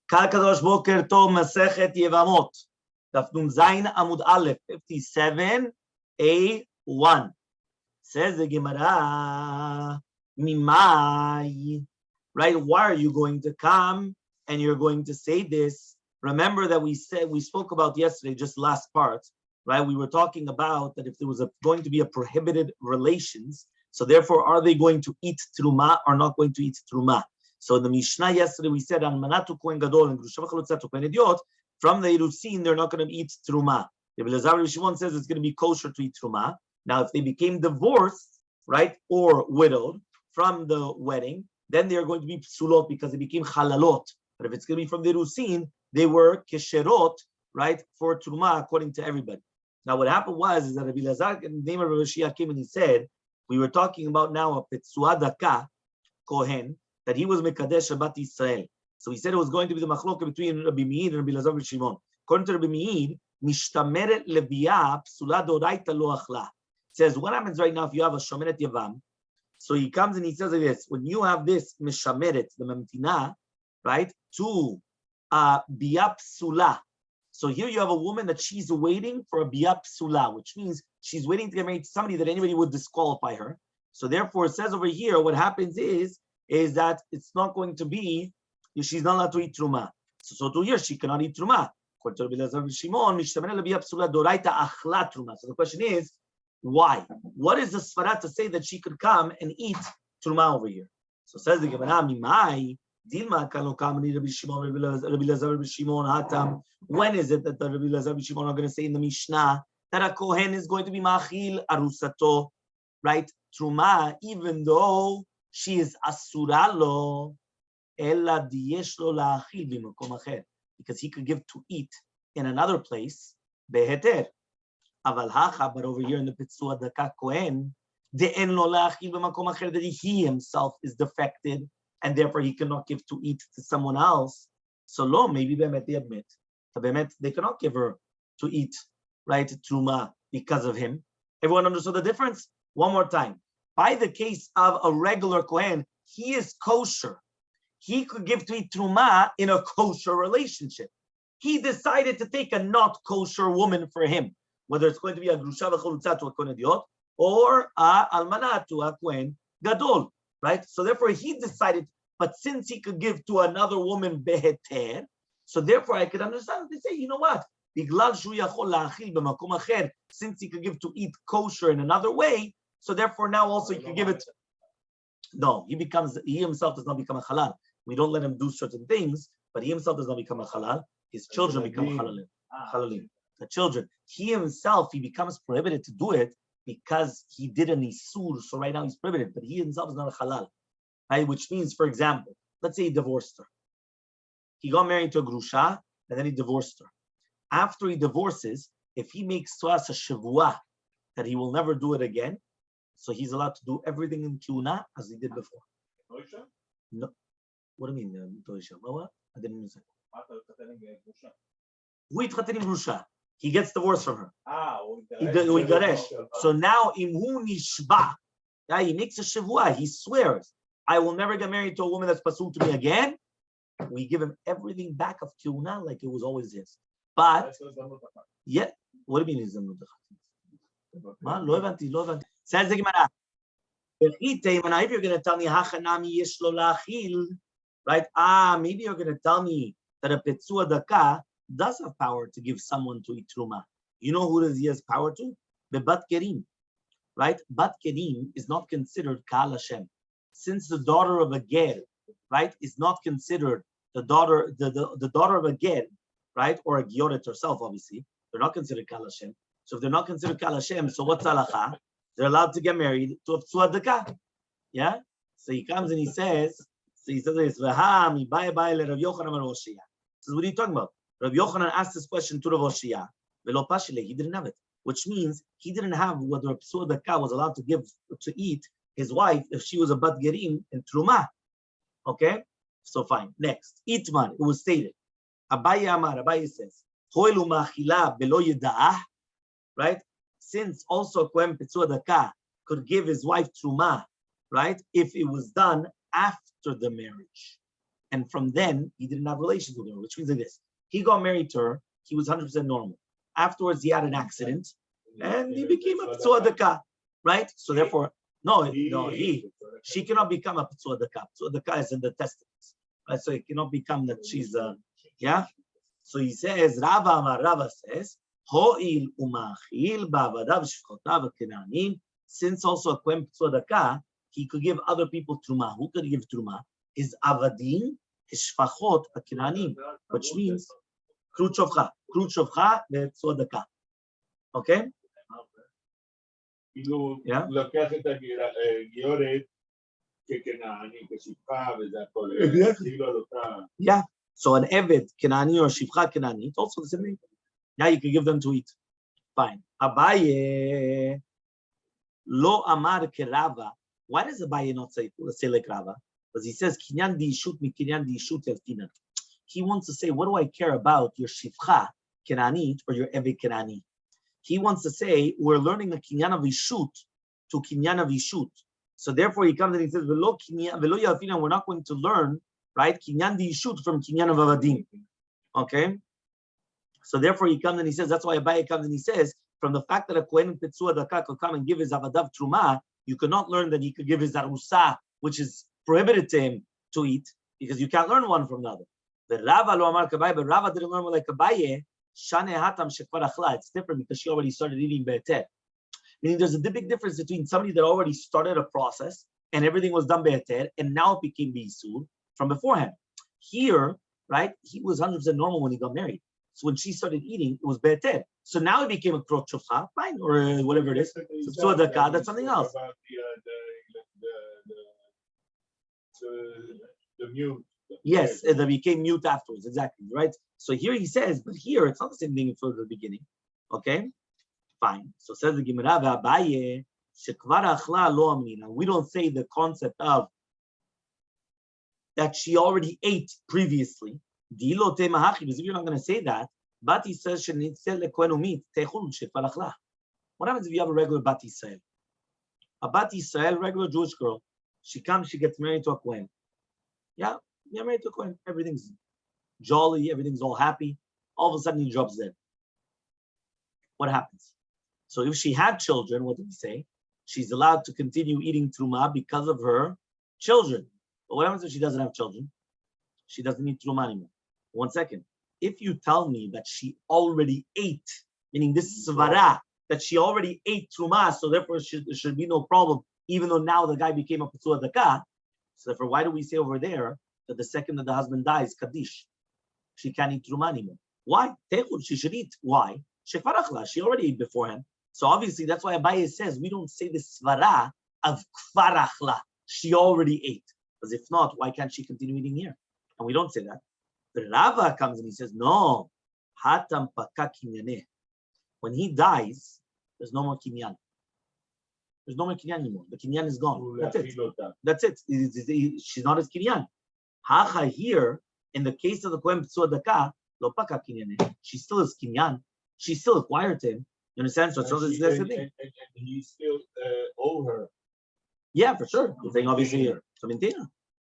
Kal Kadosh Boker Tov Masechet Yevamot Daf Zayin Amud Aleph 57a1. Says the Gemara, Mimai. Right? Why are you going to come and you're going to say this? Remember that we spoke about yesterday, just last part, right? We were talking about that if there was going to be a prohibited relations, so therefore are they going to eat truma or not going to eat truma? So in the Mishnah yesterday we said Almanatu Kohen Gadol and Grusha V'chalutzatu Kohen Idiot, from the Irusin they're not going to eat truma. Rabbi Elazar Shimon says it's going to be kosher to eat truma. Now if they became divorced, right, or widowed from the wedding, then they are going to be psulot because they became halalot. But if it's going to be from the Irusin, they were kesherot, right, for truma according to everybody. Now what happened was that Rabbi Elazar, in the name of Rabbi Shia, came and he said, we were talking about now a Petzua Daka Kohen, that he was Mekadesh Shabbat Israel. So he said it was going to be the machloka between Rabbi Meir and Rabbi Elazar and Shimon. According to Rabbi Meir, Mishtameret Leviya Psula Doraita Lo Achla. Says, what happens right now if you have a Shomeret Yavam? So he comes and he says like this, when you have this Mishameret, the Mamtina, right, to Biya Psula. So here you have a woman that she's waiting for a Biya Psula, which means she's waiting to get married to somebody that anybody would disqualify her. So therefore it says over here, what happens is that it's not going to be, she's not allowed to eat truma. So 2 years she cannot eat truma. So the question is, why? What is the svara to say that she could come and eat truma over here? So says the Gemara, when is it that the Rabbi Elazar and Shimon are going to say in the Mishnah that a Kohen is going to be machil arusato, right? Truma, even though she is asura lo, ella diyesh lo la'achil b'makom acher, because he could give to eat in another place, beheter. Aval hacha, but over here in the Petzua Daka Kohen, de'en lo la'achil b'makom acher, that he himself is defected and therefore he cannot give to eat to someone else. So lo, maybe be'emet they admit, but be'emet they cannot give her to eat, right, truma because of him. Everyone understood the difference? One more time. By the case of a regular Kohen, he is kosher. He could give to eat truma in a kosher relationship. He decided to take a not kosher woman for him, whether it's going to be a grusha v'chalutza to a kohen idiot or a almana to a kohen gadol, right? So therefore he decided, but since he could give to another woman beheter, so therefore I could understand. They say, you know what? Since he could give to eat kosher in another way, so therefore now also he could give it. No, he himself does not become a halal. We don't let him do certain things, but he himself does not become a halal. His children become halalim. The children. He himself, he becomes prohibited to do it because he did an isur. So right now he's prohibited, but he himself is not a halal. Right? Which means, for example, let's say he divorced her. He got married to a grusha, and then he divorced her. After he divorces, if he makes to us a shavua that he will never do it again, so he's allowed to do everything in kiuna as he did before. No. What do you mean, Toisha? I didn't understand. Who itchaten im grusha? He gets divorced from her. He garesh. So now imhu nishba. He makes a shavua. He swears, I will never get married to a woman that's pasul to me again. We give him everything back of kiuna like it was always his. But yeah, what do you mean is the says the Gemara. If you're going to tell me hachanami yesh lo la'achil, right? Maybe you're going to tell me that a petzua daka does have power to give someone to eat truma. You know who he has power to? The bat kerim, right? Bat kerim is not considered kal Hashem, since the daughter of a ger, right, is not considered the daughter of a ger, right, or a gioret herself. Obviously, they're not considered kal Hashem. So if they're not considered kal Hashem, so what's halacha? They're allowed to get married to a psua daka. Yeah. So he comes and he says this. Says, what are you talking about? Rabbi Yochanan asked this question to Rav Oshia. He didn't have it, which means he didn't have whether a psua daka was allowed to give to eat his wife if she was a bat gerim in truma. Okay. So fine. Next, Itmar. It was stated. Abaye says, right? Since also Kohen Petzua Daka could give his wife truma, right? If it was done after the marriage. and from then he didn't have relations with her, which means like this: he got married to her, he was 100% normal. Afterwards, he had an accident, and he became a Pitsua Daka, right? So therefore, she cannot become a Pitsua Daka. Pitsua Daka is in the testaments, right? So it cannot become that she's yeah. So he says, Rava says, Ho'il umachil ba'avadav shifchotav kenanim. Since also a Kohen Pitsua Daka, he could give other people truma. Who could give truma? His avadim, his shfachot, kenanim, which means krut shofcha ve'Pitsua Daka. Okay? Yeah. Yeah. So an Eved, Kenani or Shivcha Kenani, it's also the same thing. Yeah, you can give them to eat. Fine. Abaye lo amar kerava. Why does Abaye not say, let's say like Rava? Because he says, Kinyan di ishut mi kinyan di ishut yaltinan. He wants to say, what do I care about your Shivcha Kenani or your Eved Kenani? He wants to say, we're learning a Kinyan of ishut to Kinyan of ishut. So therefore he comes and he says, Velo yaltinan, we're not going to learn, right? Kinyan di ishut from Kinyan of avadim. Okay? So therefore he comes and he says, that's why Abaye comes and he says, from the fact that a Kohen Pitsua Daka could come and give his avadav truma, you could not learn that he could give his arusa, which is prohibited to him to eat, because you can't learn one from the other. The Rava lo amar kabaye, but Rava didn't learn like Abaye. Shane hatam shekvar achla. It's different because she already started eating be'eter. Meaning there's a big difference between somebody that already started a process and everything was done be'eter, and now it became b'isur from beforehand. Here, right, he was 100% normal when he got married. So when she started eating, it was be'eter. So now it became a krot shofcha, fine, or whatever it is. So that's something else. The mute. Yes, they became mute afterwards, exactly, right? So here he says, but here it's not the same thing for the beginning. Okay? Fine. So says the Gemara, Abaye, shekvar achla lo amnina. We don't say the concept of that she already ate previously. Because if you're not going to say that, Bat Yisrael shenitzel lekohen umit techul shekvar achla. What happens if you have a regular Bat Yisrael? A Bat Yisrael, regular Jewish girl, she comes, she gets married to a Kohen. Yeah, you're married to a Kohen. Everything's jolly, everything's all happy. All of a sudden he drops dead. What happens? So if she had children, what did we say? She's allowed to continue eating truma because of her children. But what happens if she doesn't have children? She doesn't eat truma anymore. 1 second. If you tell me that she already ate, meaning this is svara, that she already ate truma, so therefore there should be no problem, even though now the guy became a Pitsua Daka. So therefore, why do we say over there that the second that the husband dies, Kaddish, she can't eat truma anymore? Why? Techul, she should eat. Why? Shekvar achla, she already ate beforehand. So obviously, that's why Abaye says we don't say the svara of kfar achla. She already ate. Because if not, why can't she continue eating here? And we don't say that. The Rava comes and he says, no, hatam paka kinyaneh. When he dies, there's no more kinyan. There's no more kinyan anymore. The kinyan is gone. That's it. That's it. She's not as kinyan. Hacha here, in the case of the Kohen Pitsua Daka, lo paka kinyaneh. She still is kinyan. She still acquired him. You understand? So that's the thing. And he still owe her. Yeah, for sure. The thing obviously here. So maintain.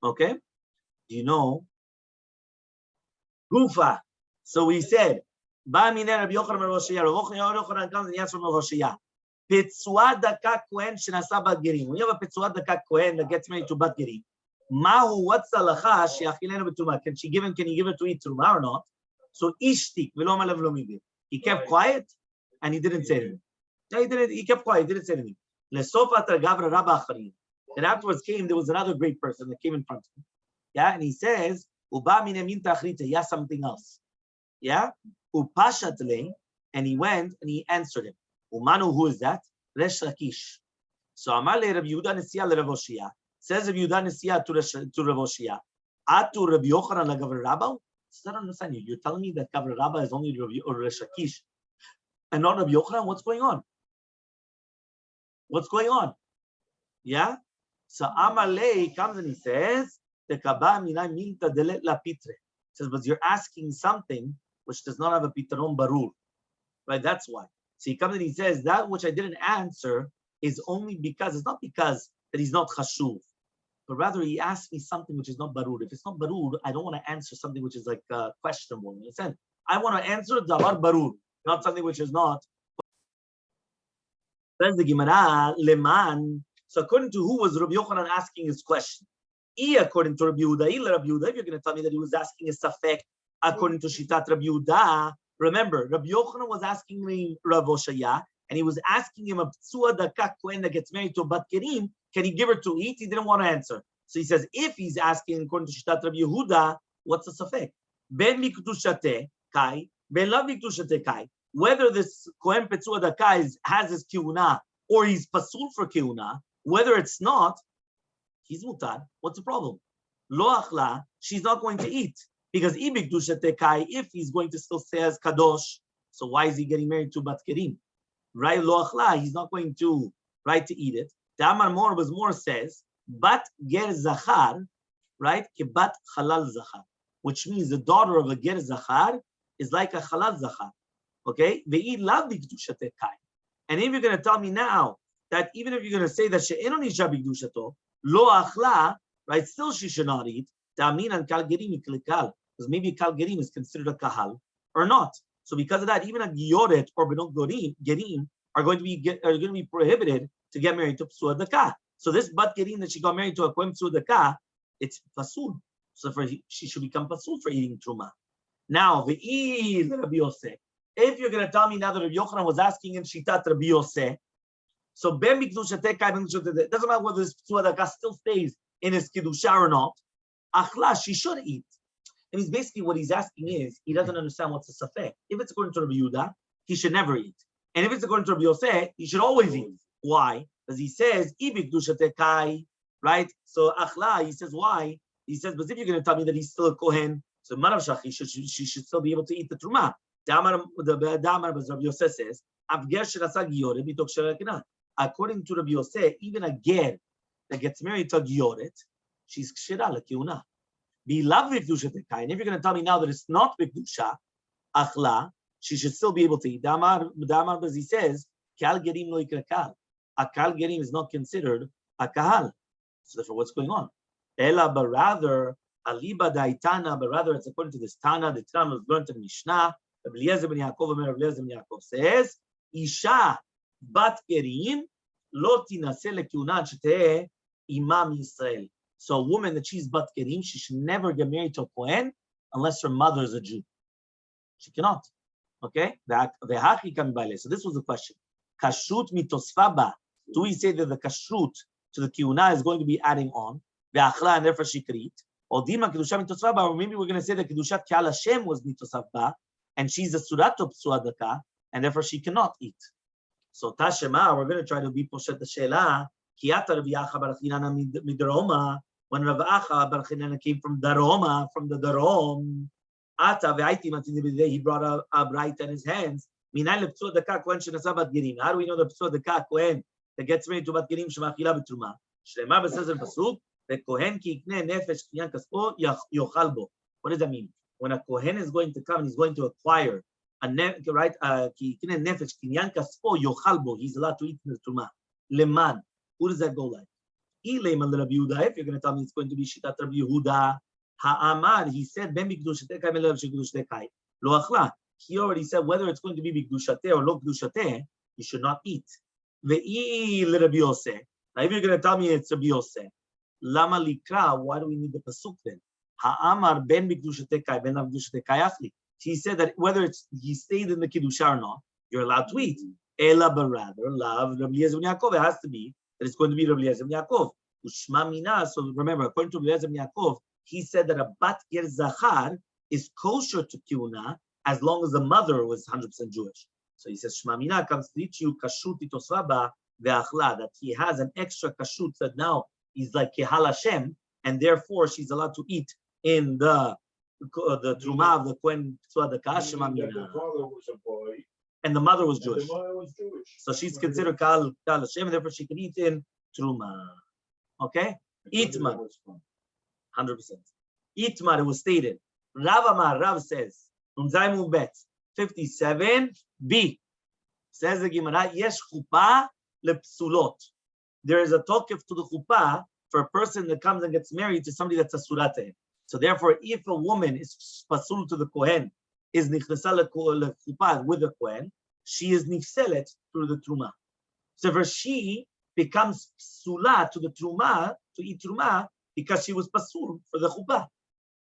Okay. Do you know? Gufa. So we said, Ba mine Rabbi Yochanan Roshia. Rabbi Yochanan comes and he asks from Roshia. Pitsua Daka Kohen shenasa bat gerim. When you have a Pitsua Daka Kohen that gets married to bat gerim, Mahu, what's the halacha? She'achilenu b'tumah. Can she give him? Can you give her to eat truma or not? So ishtik v'lo malav lo migir. He kept quiet and he didn't say anything. No, he didn't. He kept quiet. He didn't say anything. Lesofa targavra rabba acharim. And afterwards there was another great person that came in front of him. Yeah, and he says, Uba mine min tachrita. Yeah, something else. Yeah, upashat le, and he went and he answered him. Umanu, who is that? Resh Lakish. So Amar le Rabbi Yehuda Nesiya le Rav Oshia. Says Rabbi Yehuda Nesiya to Rav Oshia. Atu Rabbi Yochanan la Gavra Rabba. I don't understand you. You're telling me that Gavra Rabba is only Rabbi or Resh Lakish and not Rabbi Yochanan? What's going on? What's going on? Yeah. So Amalei comes and he says, "The kaba minay minta delet la pitre." Says, but you're asking something which does not have a pitron barur, right? That's why. So he comes and he says that which I didn't answer is only because it's not because that he's not chashuv, but rather he asked me something which is not barur. If it's not barur, I don't want to answer something which is like questionable. You understand? I want to answer davar barur, not something which is not. Says the Gemara, leman. So according to who was Rabbi Yochanan asking his question? According to Rabbi Yehuda, if you're going to tell me that he was asking a safek, according to Shitat Rabbi Yehuda, remember, Rabbi Yochanan was asking me Rav Oshaya, and he was asking him a ptsua daka kohen that gets married to a bat kerim, can he give her to eat? He didn't want to answer. So he says, if he's asking according to Shitat Rabbi Yehuda, what's the safek? Ben mikdushate kai, ben lav mikdushate kai. Whether this kohen ptsua daka has his kiuna or he's pasul for kiuna, whether it's not, he's mutar. What's the problem? Lo achla, she's not going to eat. Because if he's going to still say as kadosh, so why is he getting married to bat kerim? Right? Lo achla, he's not going to to eat it. The Amar more says, bat ger zachar, right? Ke bat halal zachar, which means the daughter of a ger zachar is like a halal zachar. Okay? Ve'i lav b'kdushate kai. And if you're going to tell me now that even if you're going to say that she'eno nisha b'kdushato, lo achla, right? Still she should not eat. Ta'amin and kal gerim iklikal. Because maybe kal gerim is considered a kahal or not. So because of that, even a gioret or benot gerim are going to be prohibited to get married to psua daka. So this bat gerim that she got married to a kohen psua daka, it's pasul. So she should become pasul for eating truma. Now ve'il Rabbi Yosef. If you're going to tell me now that Rabbi Yochanan was asking in shitat Rabbi Yosef, so ben mikdushate kai ben mikdushate, it doesn't matter whether this psua daka still stays in his kedusha or not. Achla, she should eat. And he's basically what he's asking is he doesn't understand what's the safek. If it's according to Rabbi Yehuda, he should never eat. And if it's according to Rabbi Yosef, he should always eat. Why? Because he says ibik dushate kai, right? So achla, he says why? He says, but if you're going to tell me that he's still a kohen, so marav shachi, she should still be able to eat the truma. The Damar, as Rabbi Yosef says, according to Rabbi Yosef, even a ger that gets married to a gioret, she's kshira l'kiuna. Be love v'kedusha tekai. And if you're going to tell me now that it's not v'kedusha, achla, she should still be able to eat. Damar, as he says, kal gerim lo ikrakal. A kal gerim is not considered a kahal. So therefore, what's going on? Ela, but rather, aliba daitana, but rather it's according to this Tana. The Tana was learned in Mishnah. Rabbi Eliezer ben Yaakov says, Isha bat gerim lo tinase lekiuna sheteh imam Yisrael. So a woman that she's bat gerim, she should never get married to a kohen unless her mother is a Jew. She cannot. Okay? So this was the question. Kashrut mitosfaba. Do we say that the kashrut to the kiuna is going to be adding on? Ve'achla, and therefore she could eat. Or dima kedusha mitosfaba, or maybe we're going to say that kedushat k'al Hashem was mitosfaba, and she's a surato psuadaka, and therefore she cannot eat. So Tashema, we're going to try to be poshet the sheila. Kiyata Rabbi Acha bar Chinana midroma. When Rabbi Acha bar Chinana came from Daroma, from the Darom, Ata ve'aiti matini, he brought a bright in his hands. Minay lepsuadaka kohen shenasa bat gerim. How do we know the psuadaka kohen that gets married to bat gerim shemachila b'truma? Shlema says in pasuk that kohen ki ikne nefesh kinyan kaspo yochal bo. What does that mean? When a kohen is going to come and he's going to acquire a right, ki ikne nefesh kinyan kaspo yochal bo, he's allowed to eat in the truma. Leman. Who does that go like? If you're going to tell me it's going to be Shitat Rabbi Yehuda, Ha'amar, he said, Ben b'kedushateh kai melev shekdushateh kai. Lo achla. He already said whether it's going to be b'kedushateh or lo kedushateh, you should not eat. Ve'i Rabbi Yosef. Now, if you're going to tell me it's Rabbi Yosef, lama likra, why do we need the pasuk then? Ha'amar ben b'kedushateh kai, ben b'kedushateh kai achli. He said that whether he stayed in the kedusha or not, you're allowed to eat. Ela, but rather, love Rabbi Eliezer ben Yaakov, it has to be that it's going to be Rabbi Eliezer ben Yaakov. Ushma mina. So remember, according to Rabbi Eliezer ben Yaakov, he said that a bat ger zachar is kosher to kiuna as long as the mother was 100% Jewish. So he says, Shma mina comes to teach you kashrut itosvaba ve'achla, that he has an extra kashrut that now he's like kehal Hashem, and therefore she's allowed to eat in the truma of the kohen tzadaka. Shma mina. The father was a boy. And the mother was Jewish. The mother was Jewish. So she's considered Kal Hashem, and therefore she can eat in Truma. Okay? Itmar. 100%. Itmar, it was stated. Rav Amar, Rav says, Unzaimu Bet, 57b. Says the Gemara, Yesh chuppah lepsulot. There is a tokef to the chuppah for a person that comes and gets married to somebody that's asura to him. So therefore, if a woman is pasul to the kohen, is nichnesa lechuppah with the kohen, she is nifselet through the truma. So for she becomes psula to the truma, to eat truma, because she was pasul for the chuppah.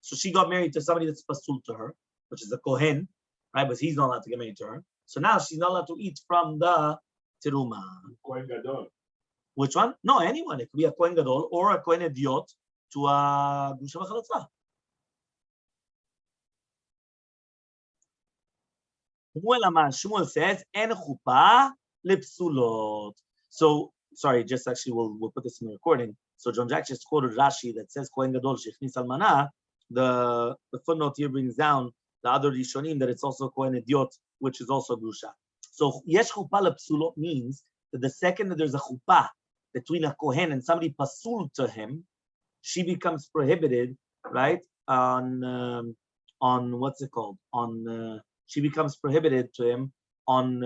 So she got married to somebody that's pasul to her, which is a kohen, right? But he's not allowed to get married to her. So now she's not allowed to eat from the teruma. Kohen Gadol. Which one? No, anyone. It could be a kohen gadol or a kohen idiot to a gusha v'chalatzah. Shmuel says, "En chuppah lepsulot." So, sorry, just actually, we'll put this in the recording. So John Jack just quoted Rashi that says kohen gadol shechnis almana. The footnote here brings down the other rishonim that it's also kohen idiot, which is also grusha. So yesh chuppah lepsulot means that the second that there's a chuppah between a kohen and somebody pasul to him, she becomes prohibited, right? On what's it called? She becomes prohibited to him on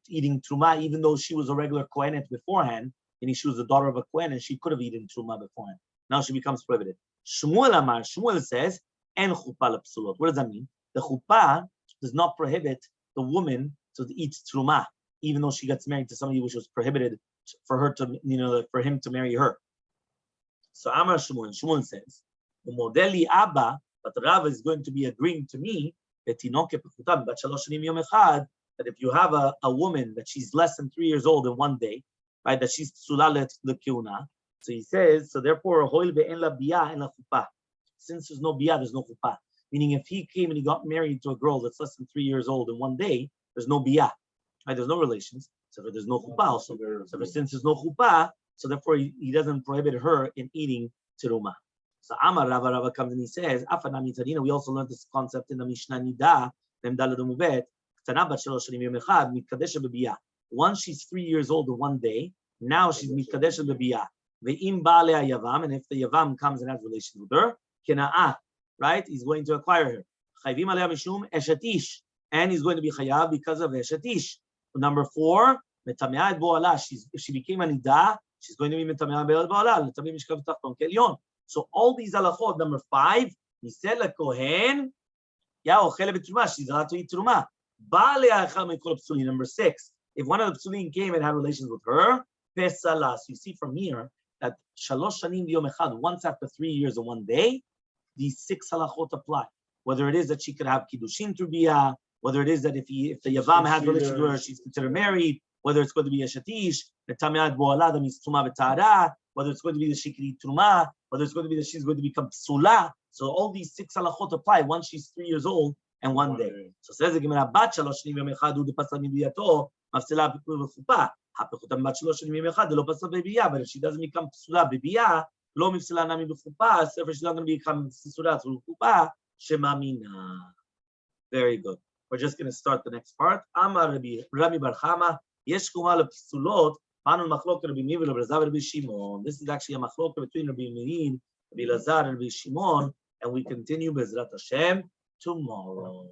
eating truma, even though she was a regular kohenet beforehand, and she was the daughter of a kohen, and she could have eaten truma beforehand. Now she becomes prohibited. Shmuel says, "En chuppah lepsulot." What does that mean? The chuppah does not prohibit the woman to eat truma, even though she gets married to somebody which was prohibited for her to, for him to marry her. So Amar Shmuel says, "Umodeli Abba," but Rav is going to be agreeing to me that if you have a woman that she's less than 3 years old in one day, right, that she's psula lekiuna. So he says, so therefore, since there's no biyah, there's no chuppah. Meaning, if he came and he got married to a girl that's less than 3 years old in one day, there's no biyah, right? There's no relations. So there's no chuppah also. So since there's no chuppah, so therefore he doesn't prohibit her in eating teruma. So Amar Rava comes and he says, Afanami Tadina, we also learned this concept in the Mishnah Nida, once she's 3 years old in one day, now she's Mikadesha Bebiyah. Ve'im Baalei Yavam, and if the Yavam comes and has relations with her, Kena'ah, right? He's going to acquire her. Chayvim Alei Mishum Eshetish, and he's going to be Chayav because of Eshetish. Number 4, Metameah Bo'ala, if she became a Nida, she's going to be Metameah Bo'ala, Letamim Mishkav Tachton Kelyon. So all these halachot, number 5, he said la kohen, she's allowed to eat truma. Number 6, if one of the psulim came and had relations with her, pesalas. You see from here that shalosh shanim v'yom echad, once after 3 years and 1 day, these 6 halachot apply. Whether it is that she could have kiddushin through biyah, whether it is that if the yavam had relations with her, she's considered married, whether it's going to be a shatish, the tamiyat bo'ala, that means truma v'tara, whether it's going to be that she could eat truma, whether it's going to be that she's going to become psula. So all these 6 halachot apply once she's 3 years old and 1 day. So says the Gemara, bat shalosh shanim v'yom echad hu depasal mibiyato mafsela b'chuppah. Hapechutam bat shalosh shanim v'yom echad lo pasal b'biyah. But if she doesn't become psula b'biyah, lo mifsela nami b'chuppah. So if she's not going to become psula through chuppah, shema mina. Very good. We're just going to start the next part. Amar Rabbi Bar Chama, yesh kumah lepsulot. This is actually a machlok between Rabbi Meir, Rabbi Lazar, and Rabbi Shimon, and we continue Bezrat Hashem tomorrow.